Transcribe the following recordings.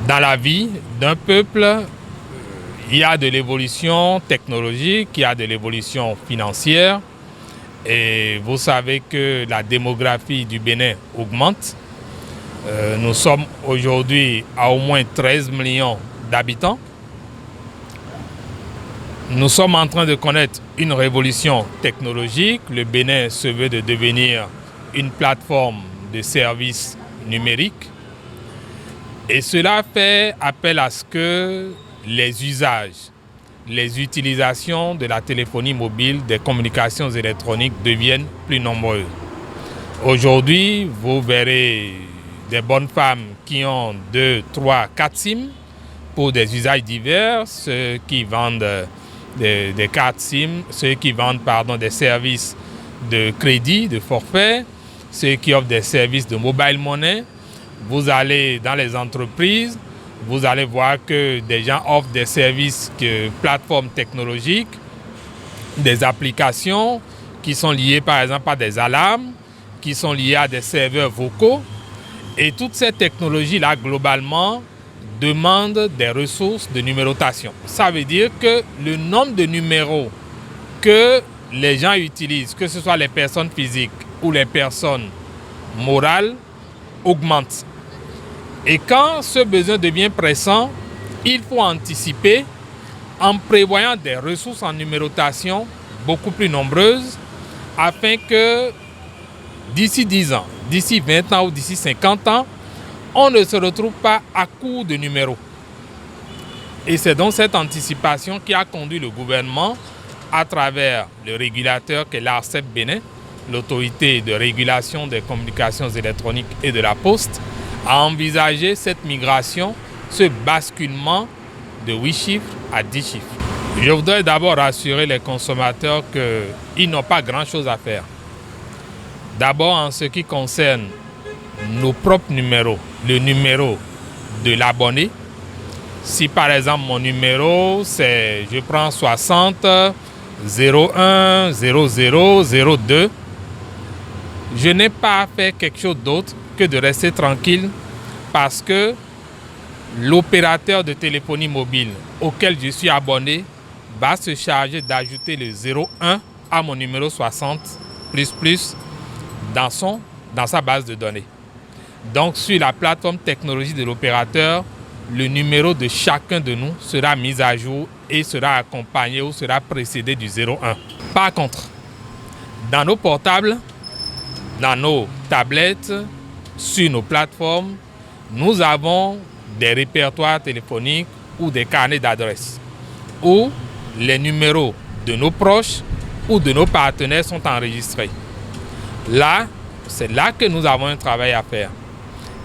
Dans la vie d'un peuple, il y a de l'évolution technologique, il y a de l'évolution financière. Et vous savez que la démographie du Bénin augmente. Nous sommes aujourd'hui à au moins 13 millions d'habitants. Nous sommes en train de connaître une révolution technologique. Le Bénin se veut de devenir une plateforme de services numériques. Et cela fait appel à ce que les usages, les utilisations de la téléphonie mobile, des communications électroniques deviennent plus nombreuses. Aujourd'hui, vous verrez des bonnes femmes qui ont 2, 3, 4 SIM pour des usages divers, ceux qui vendent des cartes SIM, ceux qui vendent des services de crédit, de forfait, ceux qui offrent des services de mobile money. Vous allez dans les entreprises, vous allez voir que des gens offrent des services de plateformes technologiques, des applications qui sont liées par exemple à des alarmes, qui sont liées à des serveurs vocaux. Et toutes ces technologies-là, globalement, demandent des ressources de numérotation. Ça veut dire que le nombre de numéros que les gens utilisent, que ce soit les personnes physiques ou les personnes morales, augmente. Et quand ce besoin devient pressant, il faut anticiper en prévoyant des ressources en numérotation beaucoup plus nombreuses afin que d'ici 10 ans, d'ici 20 ans ou d'ici 50 ans, on ne se retrouve pas à court de numéros. Et c'est donc cette anticipation qui a conduit le gouvernement à travers le régulateur qu'est l'ARCEP Bénin, l'autorité de régulation des communications électroniques et de la poste, à envisager cette migration, ce basculement de 8 chiffres à 10 chiffres. Je voudrais d'abord rassurer les consommateurs qu'ils n'ont pas grand-chose à faire. D'abord en ce qui concerne nos propres numéros, le numéro de l'abonné. Si par exemple mon numéro c'est, je prends 60 01 00 02, je n'ai pas à faire quelque chose d'autre que de rester tranquille parce que l'opérateur de téléphonie mobile auquel je suis abonné va se charger d'ajouter le 01 à mon numéro 60 dans sa base de données. Donc sur la plateforme technologique de l'opérateur, le numéro de chacun de nous sera mis à jour et sera accompagné ou sera précédé du 01. Par contre, dans nos portables, dans nos tablettes, sur nos plateformes, nous avons des répertoires téléphoniques ou des carnets d'adresses où les numéros de nos proches ou de nos partenaires sont enregistrés. Là, c'est là que nous avons un travail à faire.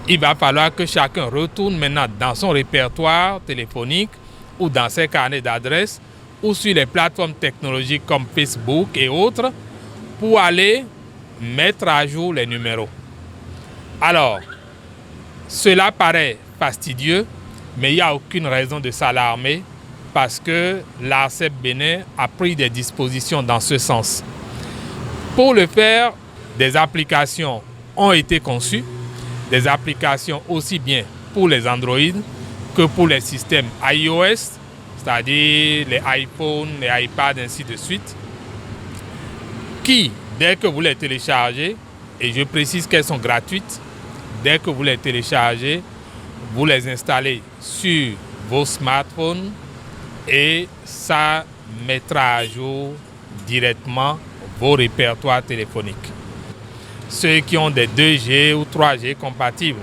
Il va falloir que chacun retourne maintenant dans son répertoire téléphonique ou dans ses carnets d'adresses ou sur les plateformes technologiques comme Facebook et autres pour aller mettre à jour les numéros. Alors, cela paraît fastidieux, mais il n'y a aucune raison de s'alarmer parce que l'ARCEP Bénin a pris des dispositions dans ce sens. Pour le faire, des applications ont été conçues, des applications aussi bien pour les Android que pour les systèmes iOS, c'est-à-dire les iPhones, les iPads, ainsi de suite, qui, dès que vous les téléchargez, et je précise qu'elles sont gratuites, dès que vous les téléchargez, vous les installez sur vos smartphones et ça mettra à jour directement vos répertoires téléphoniques. Ceux qui ont des 2G ou 3G compatibles,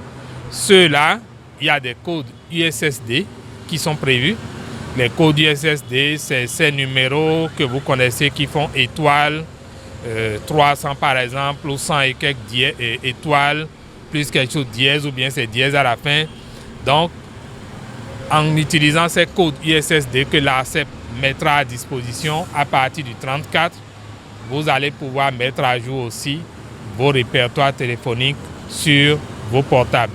ceux-là, il y a des codes USSD qui sont prévus. Les codes USSD, c'est ces numéros que vous connaissez qui font étoile 300 par exemple, ou 100 et quelques étoiles, plus quelque chose dièse, ou bien c'est dièse à la fin. Donc, en utilisant ces codes USSD que l'ARCEP mettra à disposition à partir du 34, vous allez pouvoir mettre à jour aussi vos répertoires téléphoniques sur vos portables.